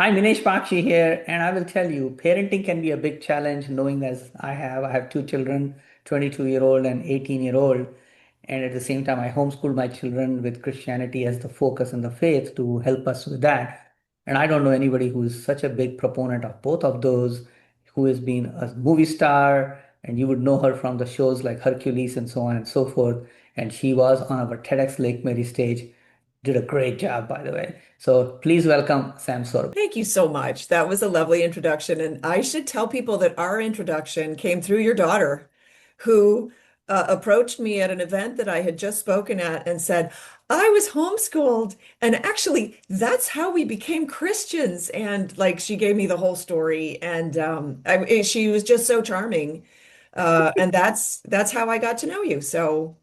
Hi, Minesh Baxi here, and I will tell you, parenting can be a big challenge, knowing as I have two children, 22-year-old and 18-year-old, and at the same time, I homeschool my children with Christianity as the focus and the faith to help us with that. And I don't know anybody who is such a big proponent of both of those, who has been a movie star, and you would know her from the shows like Hercules and so on and so forth. And she was on our TEDx Lake Mary stage, did a great job, by the way. So please welcome Sam Sorbo. Thank you so much. That was a lovely introduction. And I should tell people that our introduction came through your daughter, who approached me at an event that I had just spoken at and said, I was homeschooled. And actually, that's how we became Christians. And like she gave me the whole story. And she was just so charming. And that's how I got to know you. So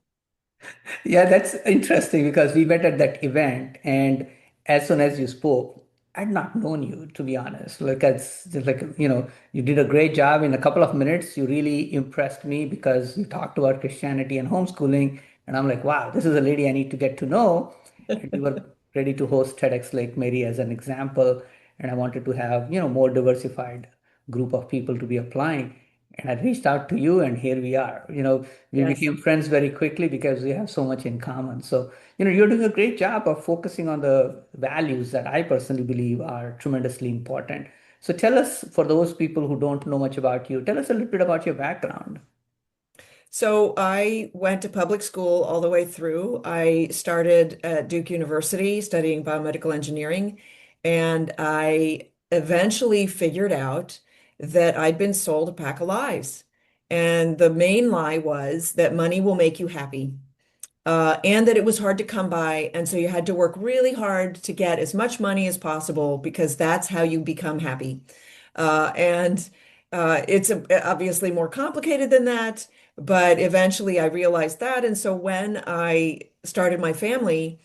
Yeah, that's interesting because we met at that event, and as soon as you spoke, I'd not known you, to be honest. Like it's just like, you did a great job in a couple of minutes. You really impressed me because you talked about Christianity and homeschooling, and I'm like, wow, this is a lady I need to get to know. And you were ready to host TEDx Lake Mary as an example, and I wanted to have, more diversified group of people to be applying. And I reached out to you, and here we are. We yes. became friends very quickly because we have so much in common. So, you're doing a great job of focusing on the values that I personally believe are tremendously important. So, tell us, for those people who don't know much about you, tell us a little bit about your background. So I went to public school all the way through. I started at Duke University studying biomedical engineering, and I eventually figured out that I'd been sold a pack of lies. And the main lie was that money will make you happy, and that it was hard to come by. And so you had to work really hard to get as much money as possible because that's how you become happy. And it's obviously more complicated than that, but eventually I realized that. And so when I started my family,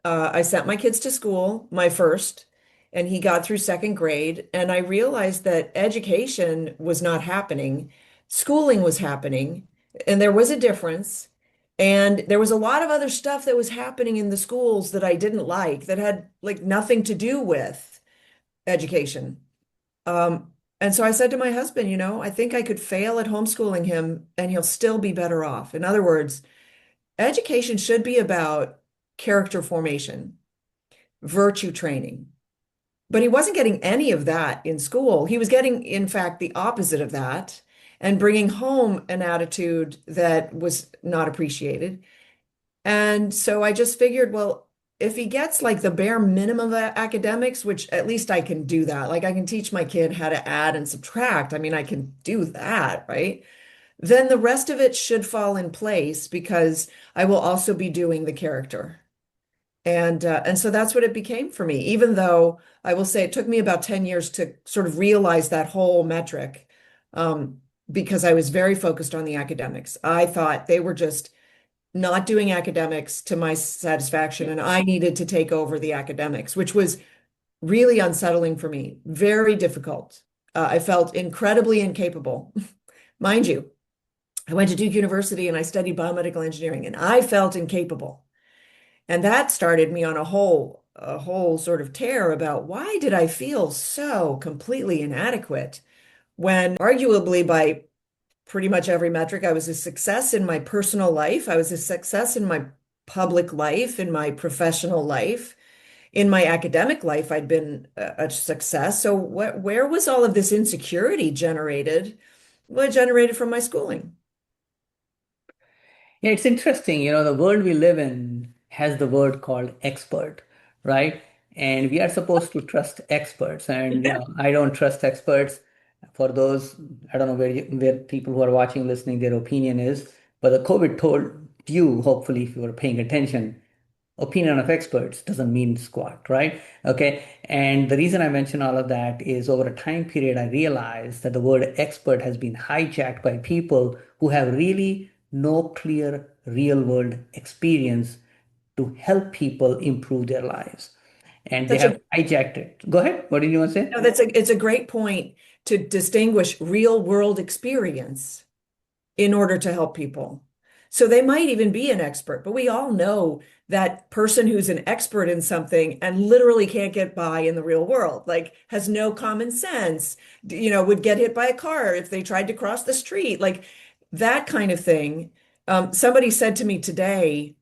I sent my kids to school, my first, and he got through second grade. And I realized that education was not happening, schooling was happening, and there was a difference. And there was a lot of other stuff that was happening in the schools that I didn't like, that had like nothing to do with education. And so I said to my husband, I think I could fail at homeschooling him and he'll still be better off. In other words, education should be about character formation, virtue training. But he wasn't getting any of that in school. He was getting, in fact, the opposite of that and bringing home an attitude that was not appreciated. And so I just figured, well, if he gets like the bare minimum of academics, which at least I can do that, like I can teach my kid how to add and subtract. I mean, I can do that, right? Then the rest of it should fall in place because I will also be doing the character. And so that's what it became for me, even though I will say it took me about 10 years to sort of realize that whole metric, um, because I was very focused on the academics. I thought they were just not doing academics to my satisfaction, and I needed to take over the academics, which was really unsettling for me, very difficult. I felt incredibly incapable. Mind you, I went to Duke University and I studied biomedical engineering, and I felt incapable. And that started me on a whole sort of tear about why did I feel so completely inadequate when arguably by pretty much every metric, I was a success in my personal life. I was a success in my public life, in my professional life, in my academic life. I'd been a success. So where was all of this insecurity generated? Well, it generated from my schooling. Yeah, it's interesting. The world we live in has the word called expert, right? And we are supposed to trust experts. And, I don't trust experts. For those, I don't know where people who are watching, listening, their opinion is, but the COVID told you, hopefully, if you were paying attention, opinion of experts doesn't mean squat, right? Okay. And the reason I mention all of that is over a time period, I realized that the word expert has been hijacked by people who have really no clear real world experience to help people improve their lives. And they Such have a hijacked it. Go ahead. What did you want to say? no, it's a great point to distinguish real world experience in order to help people. So they might even be an expert, but we all know that person who's an expert in something and literally can't get by in the real world, like has no common sense, would get hit by a car if they tried to cross the street, like that kind of thing. Somebody said to me today,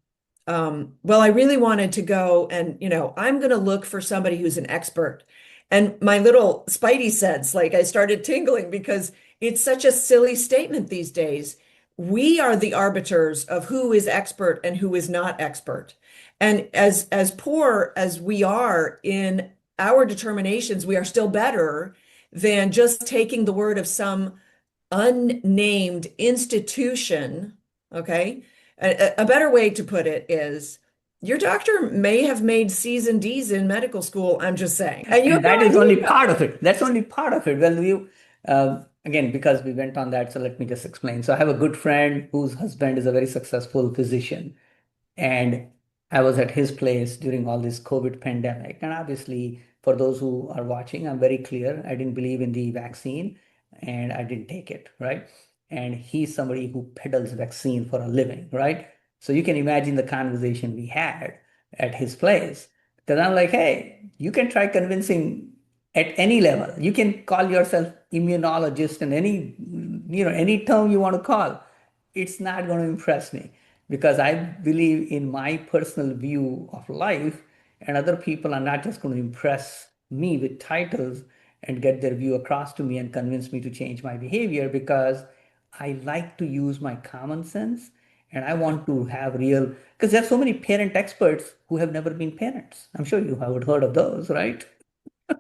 well, I really wanted to go and, I'm going to look for somebody who's an expert. And my little spidey sense, like I started tingling because it's such a silly statement these days. We are the arbiters of who is expert and who is not expert. And as poor as we are in our determinations, we are still better than just taking the word of some unnamed institution. Okay. A better way to put it is your doctor may have made C's and D's in medical school. I'm just saying. And you have And no that is only idea. part of it. That's only part of it. Well, again, because we went on that, so let me just explain. So I have a good friend whose husband is a very successful physician. And I was at his place during all this COVID pandemic. And obviously, for those who are watching, I'm very clear. I didn't believe in the vaccine and I didn't take it, right? And he's somebody who peddles vaccine for a living, right? So you can imagine the conversation we had at his place. Because I'm like, hey, you can try convincing at any level. You can call yourself immunologist and any term you want to call. It's not going to impress me because I believe in my personal view of life, and other people are not just going to impress me with titles and get their view across to me and convince me to change my behavior because I like to use my common sense and I want to have real, because there are so many parent experts who have never been parents. I'm sure you have heard of those, right?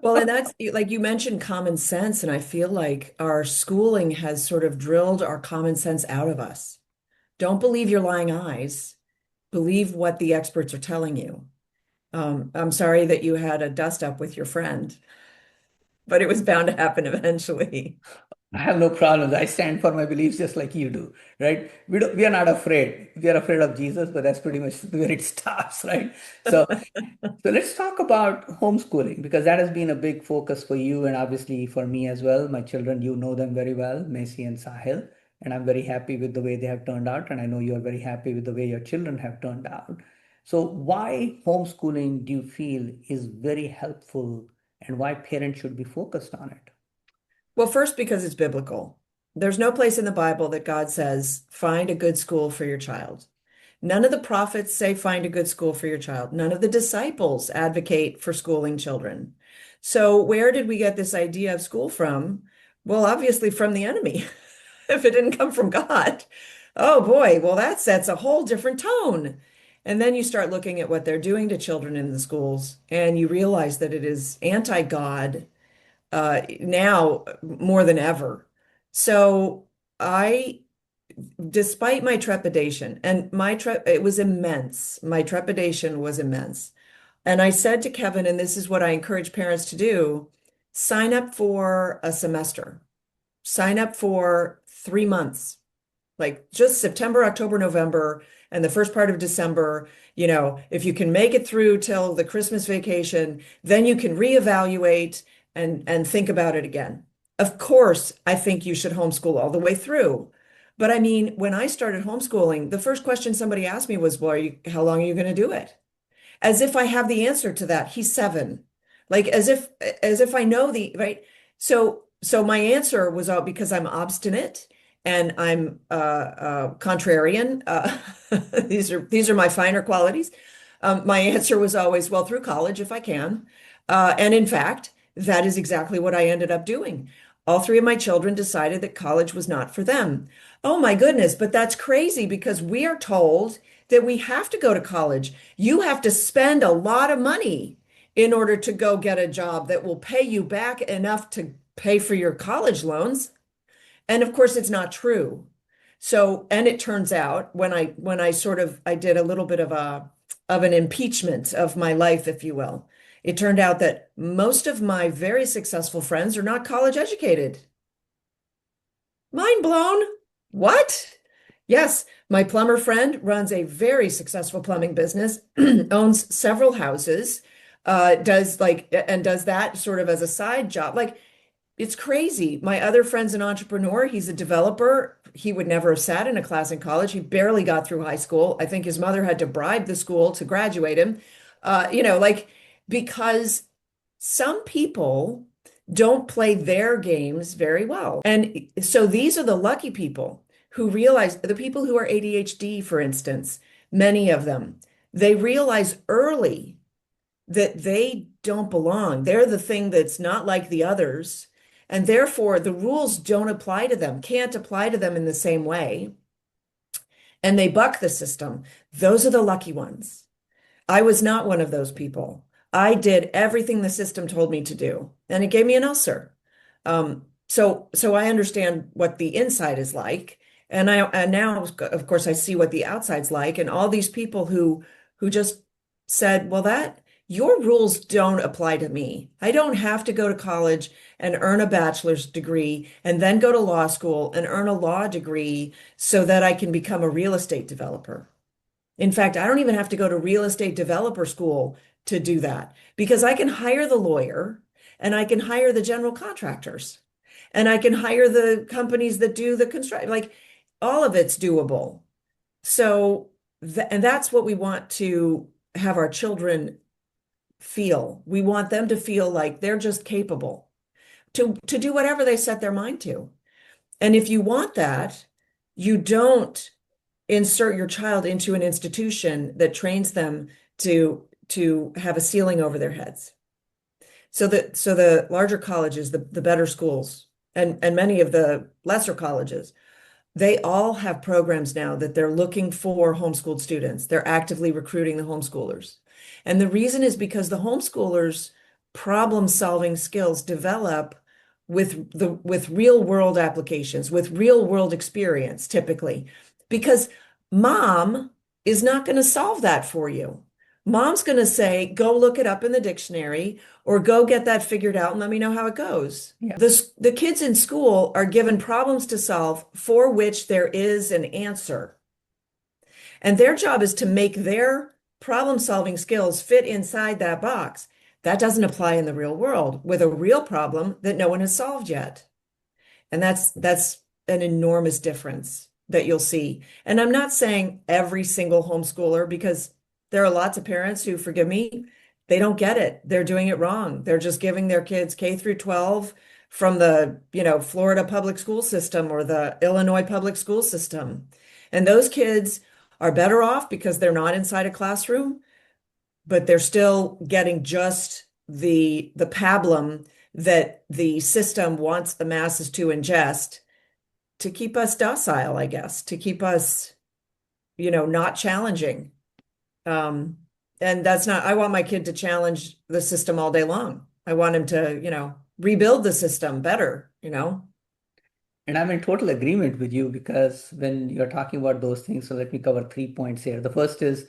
Well, and that's like you mentioned common sense, and I feel like our schooling has sort of drilled our common sense out of us. Don't believe your lying eyes. Believe what the experts are telling you. I'm sorry that you had a dust up with your friend, but it was bound to happen eventually. I have no problems. I stand for my beliefs just like you do, right? We are not afraid. We are afraid of Jesus, but that's pretty much where it stops, right? So, so let's talk about homeschooling because that has been a big focus for you and obviously for me as well. My children, you know them very well, Macy and Sahil, and I'm very happy with the way they have turned out, and I know you are very happy with the way your children have turned out. So, why homeschooling do you feel is very helpful, and why parents should be focused on it? Well, first, because it's biblical. There's no place in the Bible that God says, find a good school for your child. None of the prophets say, find a good school for your child. None of the disciples advocate for schooling children. So, where did we get this idea of school from? Well, obviously from the enemy. If it didn't come from God, oh boy, well, that sets a whole different tone. And then you start looking at what they're doing to children in the schools, and you realize that it is anti-God now more than ever. So I, despite my trepidation, and it was immense. My trepidation was immense. And I said to Kevin, and this is what I encourage parents to do, sign up for a semester, sign up for 3 months, like just September, October, November, and the first part of December. If you can make it through till the Christmas vacation, then you can reevaluate and think about it again. Of course, I think you should homeschool all the way through. But I mean, when I started homeschooling, the first question somebody asked me was, well, how long are you going to do it? As if I have the answer to that. He's 7. Like as if I know the right. So my answer was because I'm obstinate and I'm contrarian. These are my finer qualities. My answer was always, well, through college if I can. And in fact, that is exactly what I ended up doing. All 3 of my children decided that college was not for them. Oh my goodness, but that's crazy because we are told that we have to go to college. You have to spend a lot of money in order to go get a job that will pay you back enough to pay for your college loans. And of course, it's not true. So, and it turns out when I sort of I did a little bit of an impeachment of my life, if you will, it turned out that most of my very successful friends are not college educated. Mind blown. What? Yes, my plumber friend runs a very successful plumbing business, owns several houses, does that sort of as a side job. Like It's crazy. My other friend's an entrepreneur. He's a developer. He would never have sat in a class in college. He barely got through high school. I think his mother had to bribe the school to graduate him. Like because some people don't play their games very well. And so these are the lucky people who realize the people who are ADHD, for instance, many of them, they realize early that they don't belong. They're the thing that's not like the others. And therefore, the rules don't apply to them, can't apply to them in the same way. And they buck the system. Those are the lucky ones. I was not one of those people. I did everything the system told me to do, and it gave me an ulcer. So I understand what the inside is like, and now, of course, I see what the outside's like, and all these people who just said, "Well, that your rules don't apply to me. I don't have to go to college and earn a bachelor's degree, and then go to law school and earn a law degree so that I can become a real estate developer." In fact, I don't even have to go to real estate developer school to do that because I can hire the lawyer and I can hire the general contractors and I can hire the companies that do the construction. Like all of it's doable. So, and that's what we want to have our children feel. We want them to feel like they're just capable to do whatever they set their mind to. And if you want that, you don't insert your child into an institution that trains them to have a ceiling over their heads. So the larger colleges, the better schools, and many of the lesser colleges, they all have programs now that they're looking for homeschooled students. They're actively recruiting the homeschoolers. And the reason is because the homeschoolers' problem-solving skills develop with real world applications, with real world experience, typically. Because mom is not going to solve that for you. Mom's going to say, go look it up in the dictionary or go get that figured out and let me know how it goes. Yeah. The kids in school are given problems to solve for which there is an answer. And their job is to make their problem-solving skills fit inside that box. That doesn't apply in the real world with a real problem that no one has solved yet. And that's an enormous difference that you'll see. And I'm not saying every single homeschooler, because there are lots of parents who, forgive me, they don't get it. They're doing it wrong. They're just giving their kids K through 12 from the, Florida public school system or the Illinois public school system. And those kids are better off because they're not inside a classroom, but they're still getting just the pablum that the system wants the masses to ingest to keep us docile, I guess, to keep us, not challenging. And that's not, I want my kid to challenge the system all day long. I want him to, rebuild the system better. And I'm in total agreement with you because when you're talking about those things, so let me cover 3 points here. The first is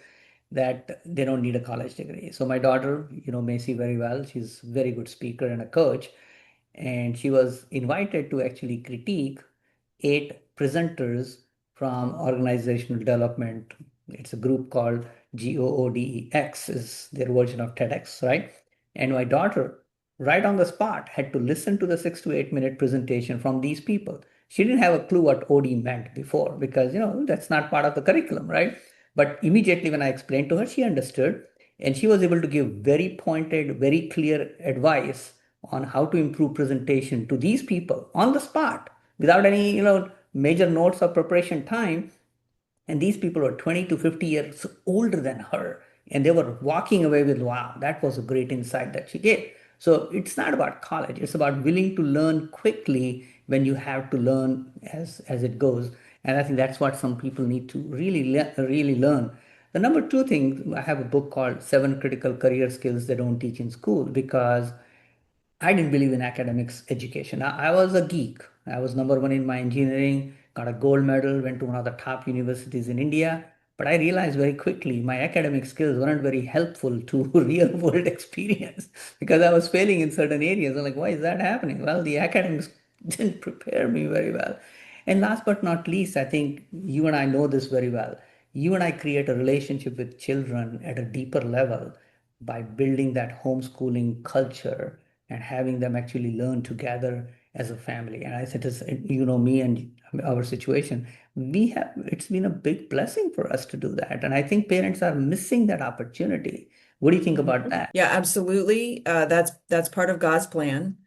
that they don't need a college degree. So my daughter, Macy very well. She's a very good speaker and a coach. And she was invited to actually critique 8 presenters from organizational development. It's a group called GOODEX is their version of TEDx, right? And my daughter, right on the spot, had to listen to the 6 to 8 minute presentation from these people. She didn't have a clue what OD meant before because, that's not part of the curriculum, right? But immediately when I explained to her, she understood and she was able to give very pointed, very clear advice on how to improve presentation to these people on the spot without any, major notes or preparation time. And these people were 20 to 50 years older than her. And they were walking away with, wow, that was a great insight that she gave. So it's not about college. It's about willing to learn quickly when you have to learn as it goes. And I think that's what some people need to really learn. The number two thing, I have a book called Seven Critical Career Skills They Don't Teach in School because I didn't believe in academics education. I was a geek. I was number one in my engineering, got a gold medal, went to one of the top universities in India. But I realized very quickly my academic skills weren't very helpful to real world experience because I was failing in certain areas. I'm like, why is that happening? Well, the academics didn't prepare me very well. And last but not least, I think you and I know this very well. You and I create a relationship with children at a deeper level by building that homeschooling culture and having them actually learn together as a family. And I said, you know, me and our situation, it's been a big blessing for us to do that. And I think parents are missing that opportunity. What do you think about Mhm. that? Yeah, absolutely. That's part of God's plan.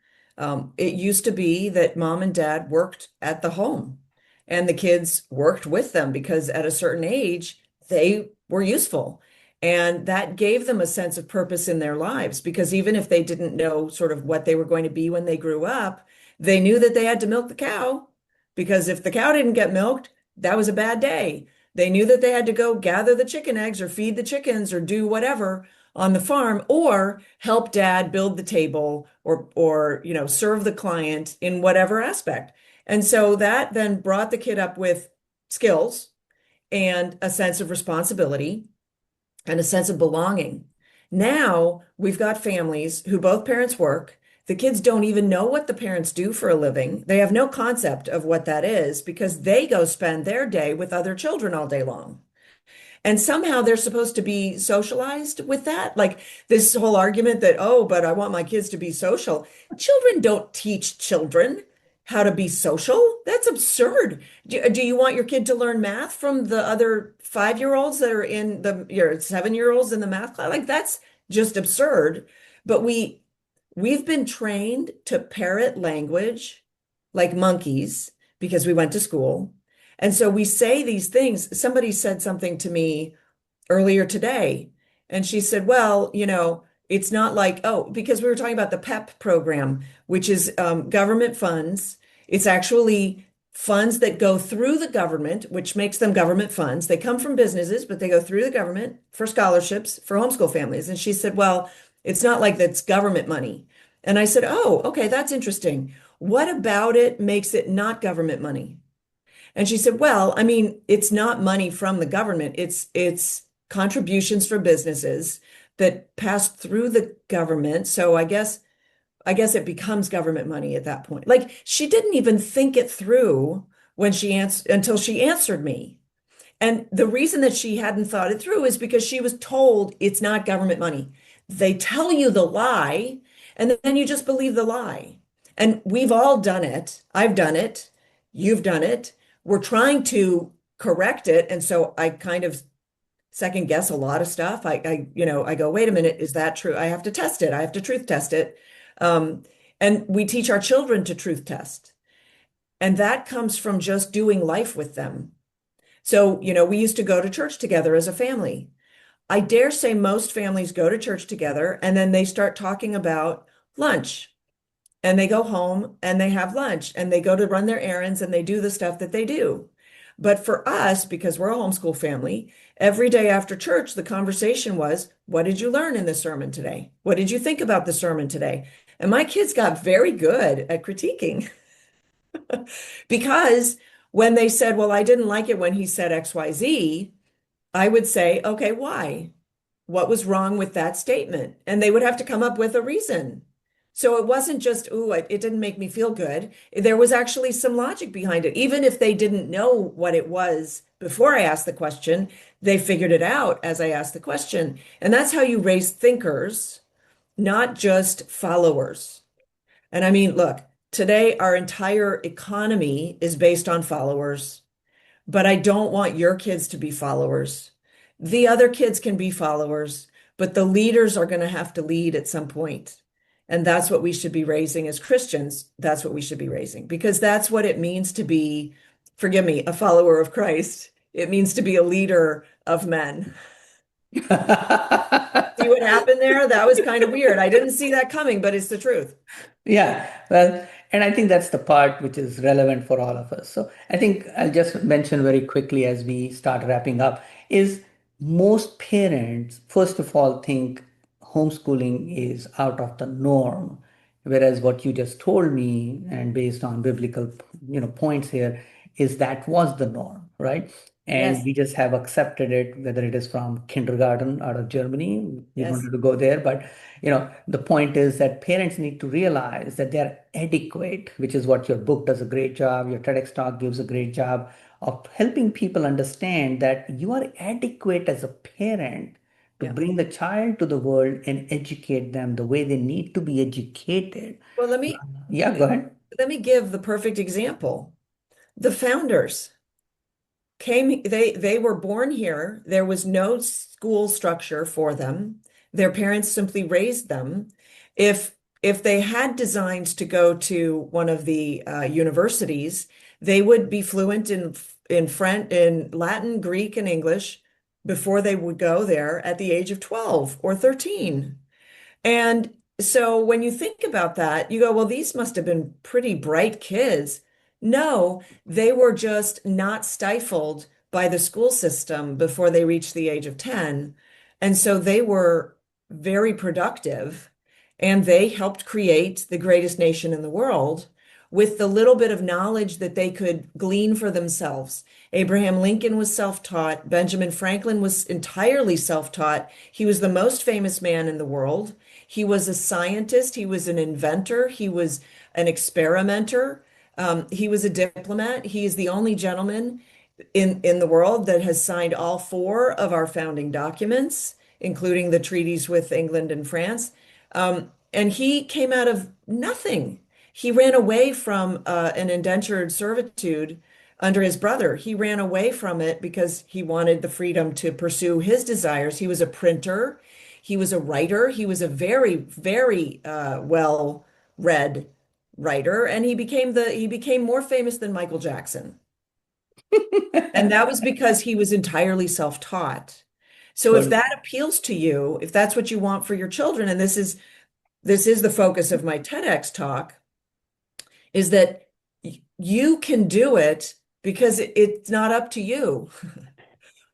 It used to be that mom and dad worked at the home, and the kids worked with them because at a certain age they were useful, and that gave them a sense of purpose in their lives. Because even if they didn't know sort of what they were going to be when they grew up, they knew that they had to milk the cow, because if the cow didn't get milked, that was a bad day. They knew that they had to go gather the chicken eggs or feed the chickens or do whatever on the farm, or help dad build the table, or serve the client in whatever aspect. And so that then brought the kid up with skills and a sense of responsibility and a sense of belonging. Now we've got families who both parents work. The kids don't even know what the parents do for a living. They have no concept of what that is because they go spend their day with other children all day long. And somehow they're supposed to be socialized with that. Like this whole argument that, oh, but I want my kids to be social. Children don't teach children how to be social. That's absurd. Do you want your kid to learn math from the other 5-year-olds that are in your 7-year-olds in the math class? Like that's just absurd. But we've been trained to parrot language like monkeys because we went to school. And so we say these things. Somebody said something to me earlier today, and she said, well, it's not like, oh, because we were talking about the PEP program, which is government funds. It's actually funds that go through the government, which makes them government funds. They come from businesses, but they go through the government for scholarships for homeschool families. And she said, well, it's not like that's government money. And I said, oh, okay, that's interesting. What about it makes it not government money? And she said, well, I mean, it's not money from the government. It's contributions for businesses that pass through the government. So I guess it becomes government money at that point. Like she didn't even think it through when she answered until she answered me. And the reason that she hadn't thought it through is because she was told it's not government money. They tell you the lie, and then you just believe the lie. And we've all done it. I've done it. You've done it. We're trying to correct it. And so I kind of second guess a lot of stuff. I go, wait a minute, is that true? I have to test it. I have to truth test it. Um, and we teach our children to truth test. And that comes from just doing life with them. So, we used to go to church together as a family. I dare say most families go to church together and then they start talking about lunch, and they go home and they have lunch and they go to run their errands and they do the stuff that they do. But for us, because we're a homeschool family, every day after church, the conversation was, what did you learn in the sermon today? What did you think about the sermon today? And my kids got very good at critiquing because when they said, well, I didn't like it when he said XYZ, I would say, okay, why? What was wrong with that statement? And they would have to come up with a reason. So it wasn't just, ooh, it didn't make me feel good. There was actually some logic behind it. Even if they didn't know what it was before I asked the question, they figured it out as I asked the question. And that's how you raise thinkers, not just followers. And I mean, look, today our entire economy is based on followers, but I don't want your kids to be followers. The other kids can be followers, but the leaders are going to have to lead at some point. And that's what we should be raising as Christians. That's what we should be raising because that's what it means to be, forgive me, a follower of Christ. It means to be a leader of men. See what happened there? That was kind of weird. I didn't see that coming, but it's the truth. Yeah, well, and I think that's the part which is relevant for all of us. So I think I'll just mention very quickly as we start wrapping up is most parents, first of all, think homeschooling is out of the norm, whereas what you just told me, and based on biblical, points here, is that was the norm, right? And Yes, we just have accepted it, whether it is from kindergarten out of Germany. We don't yes, have to go there, but the point is that parents need to realize that they're adequate, which is what your book does a great job, your TEDx talk gives a great job of helping people understand that you are adequate as a parent to yeah. bring the child to the world and educate them the way they need to be educated. Well, Yeah, go ahead. let me give the perfect example. The founders they were born here. There was no school structure for them. Their parents simply raised them. If if they had designs to go to one of the universities, they would be fluent in French, in Latin, Greek, and English before they would go there at the age of 12 or 13. And so when you think about that, you go, well, these must have been pretty bright kids. No, they were just not stifled by the school system before they reached the age of 10. And so they were very productive and they helped create the greatest nation in the world with the little bit of knowledge that they could glean for themselves. Abraham Lincoln was self-taught. Benjamin Franklin was entirely self-taught. He was the most famous man in the world. He was a scientist, he was an inventor, he was an experimenter, he was a diplomat. He is the only gentleman in the world that has signed all four of our founding documents, including the treaties with England and France. And he came out of nothing. He ran away from an indentured servitude under his brother. He ran away from it because he wanted the freedom to pursue his desires. He was a printer. He was a writer. He was a very, very well-read writer, and he became more famous than Michael Jackson. And that was because he was entirely self-taught. So if So that appeals to you, if that's what you want for your children, and this is the focus of my TEDx talk, is that you can do it because it's not up to you.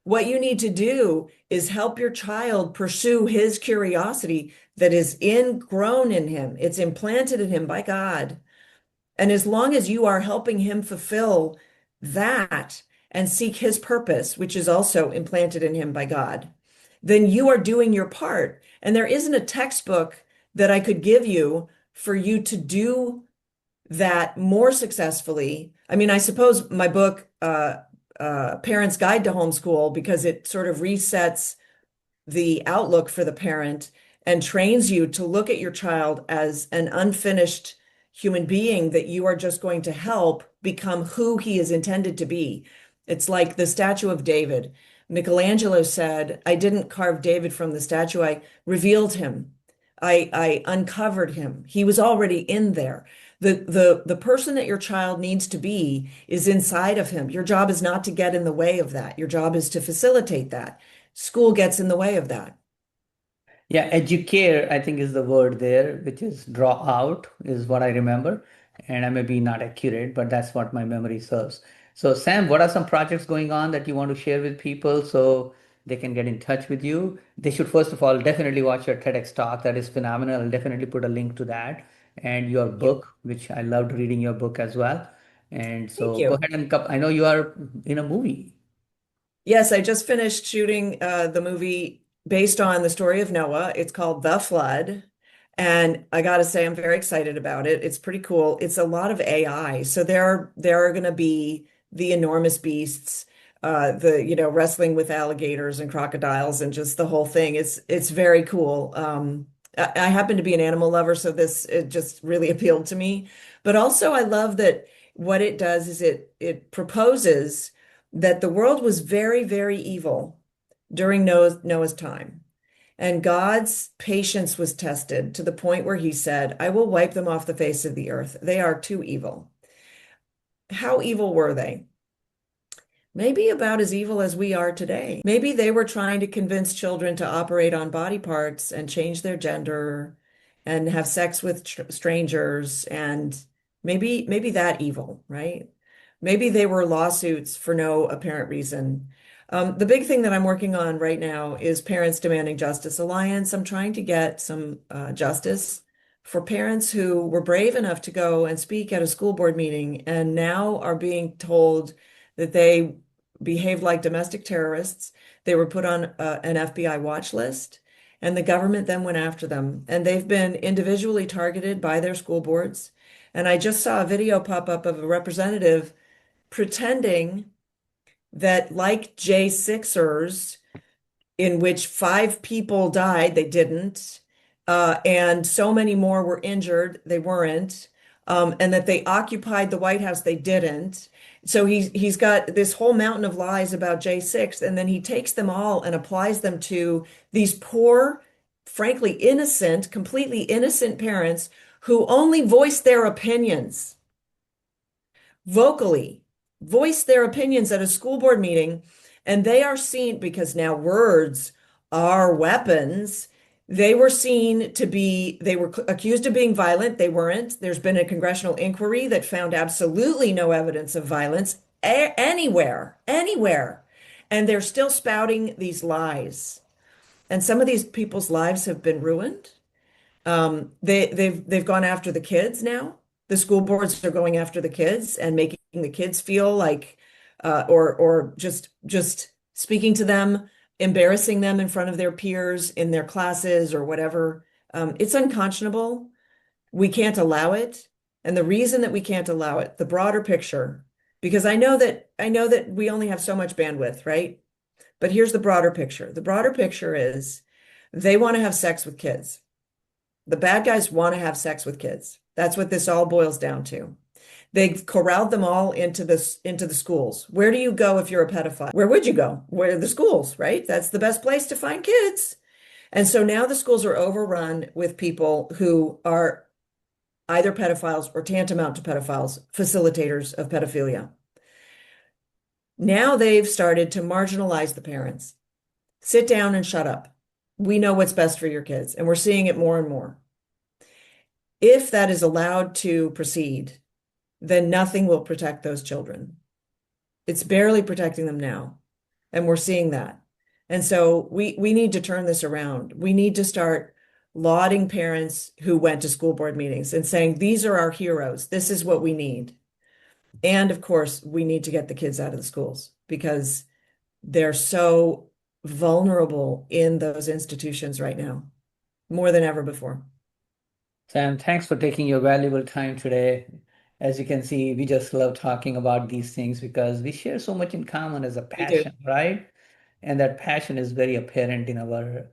What you need to do is help your child pursue his curiosity that is ingrown in him. It's implanted in him by God. And as long as you are helping him fulfill that and seek his purpose, which is also implanted in him by God, then you are doing your part. And there isn't a textbook that I could give you for you to do that more successfully. I mean, I suppose my book, Parent's Guide to Homeschool, because it sort of resets the outlook for the parent and trains you to look at your child as an unfinished human being that you are just going to help become who he is intended to be. It's like the statue of David. Michelangelo said, I didn't carve David from the statue, I revealed him. I uncovered him. He was already in there. The person that your child needs to be is inside of him. Your job is not to get in the way of that. Your job is to facilitate that. School gets in the way of that. yeah, educare, I think is the word there, which is draw out, is what I remember. And I may be not accurate, but that's what my memory serves. So, Sam, what are some projects going on that you want to share with people so they can get in touch with you? They should, first of all, definitely watch your TEDx talk. That is phenomenal. I'll definitely put a link to that and your Thank you. book, which I loved reading your book as well. And Thank so go you. ahead and I know you are in a movie. Yes, I just finished shooting the movie based on the story of Noah. It's called The Flood. And I got to say, I'm very excited about it. It's pretty cool. It's a lot of AI. So there are going to be the enormous beasts, the wrestling with alligators and crocodiles and just the whole thing. It's very cool. I happen to be an animal lover, so this it just really appealed to me. But also, I love that what it does is it proposes that the world was very, very evil during Noah's time. And God's patience was tested to the point where he said, I will wipe them off the face of the earth. They are too evil. How evil were they? Maybe about as evil as we are today. Maybe they were trying to convince children to operate on body parts and change their gender and have sex with strangers and maybe that evil, right? Maybe they were lawsuits for no apparent reason. The big thing that I'm working on right now is Parents Demanding Justice Alliance. I'm trying to get some justice for parents who were brave enough to go and speak at a school board meeting and now are being told that they behaved like domestic terrorists. They were put on an FBI watch list, and the government then went after them. And they've been individually targeted by their school boards. And I just saw a video pop up of a representative pretending that, like J6ers, in which 5 people died, they didn't, and so many more were injured, they weren't. and that they occupied the White House. They didn't. So he's got this whole mountain of lies about J6, and then he takes them all and applies them to these poor, frankly innocent, completely innocent parents who only voice their opinions vocally, voice their opinions at a school board meeting, and they are seen, because now words are weapons. They were seen to be, they were accused of being violent. They weren't. There's been a congressional inquiry that found absolutely no evidence of violence anywhere, anywhere. And they're still spouting these lies. And some of these people's lives have been ruined. They've gone after the kids now. The school boards are going after the kids and making the kids feel like, or just speaking to them, embarrassing them in front of their peers in their classes or whatever. It's unconscionable. We can't allow it. And the reason that we can't allow it, the broader picture, because I know that we only have so much bandwidth, right? But here's the broader picture. The broader picture is they want to have sex with kids. The bad guys want to have sex with kids. That's what this all boils down to. They've corralled them all into the schools. Where do you go if you're a pedophile? Where would you go? Where are the schools, right? That's the best place to find kids. And so now the schools are overrun with people who are either pedophiles or tantamount to pedophiles, facilitators of pedophilia. Now they've started to marginalize the parents. Sit down and shut up. We know what's best for your kids, and we're seeing it more and more. If that is allowed to proceed, then nothing will protect those children. It's barely protecting them now, and we're seeing that. And so we need to turn this around. We need to start lauding parents who went to school board meetings and saying, these are our heroes. This is what we need. And of course, we need to get the kids out of the schools because they're so vulnerable in those institutions right now, more than ever before. Sam, thanks for taking your valuable time today. As you can see, we just love talking about these things because we share so much in common as a We do. passion, right? And that passion is very apparent in our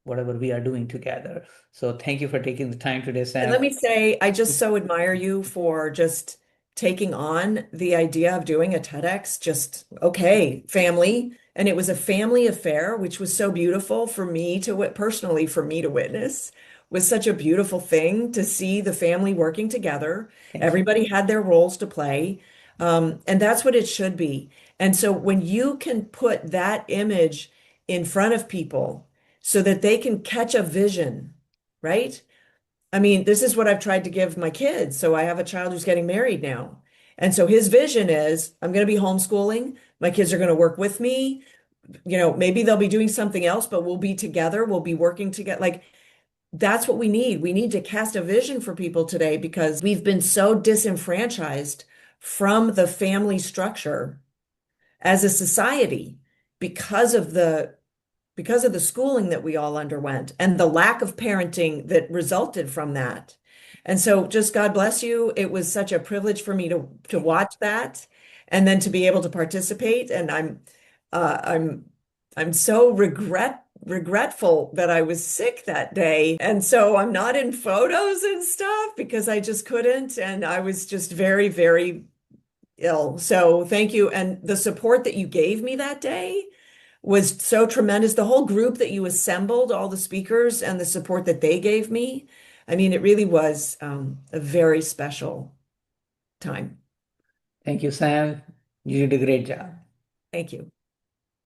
whatever we are doing together. So thank you for taking the time today, And Sam. let me say, I just so admire you for just taking on the idea of doing a TEDx, just okay, family. And it was a family affair, which was so beautiful for me to personally for me to witness was such a beautiful thing to see the family working together. Thank you. Everybody had their roles to play. And that's what it should be. And so when you can put that image in front of people so that they can catch a vision, right? I mean, this is what I've tried to give my kids. So I have a child who's getting married now. And so his vision is I'm going to be homeschooling. My kids are going to work with me. Maybe they'll be doing something else, but we'll be together. We'll be working together. Like that's what we need. We need to cast a vision for people today because we've been so disenfranchised from the family structure as a society because of the schooling that we all underwent and the lack of parenting that resulted from that. And so just God bless you. It was such a privilege for me to watch that and then to be able to participate. And uh, I'm I'm so regretful that I was sick that day. And so I'm not in photos and stuff because I just couldn't. And I was just very, very ill. So thank you. And the support that you gave me that day was so tremendous. The whole group that you assembled, all the speakers and the support that they gave me. I mean, it really was a very special time. Thank you, Sam. You did a great job. Thank you.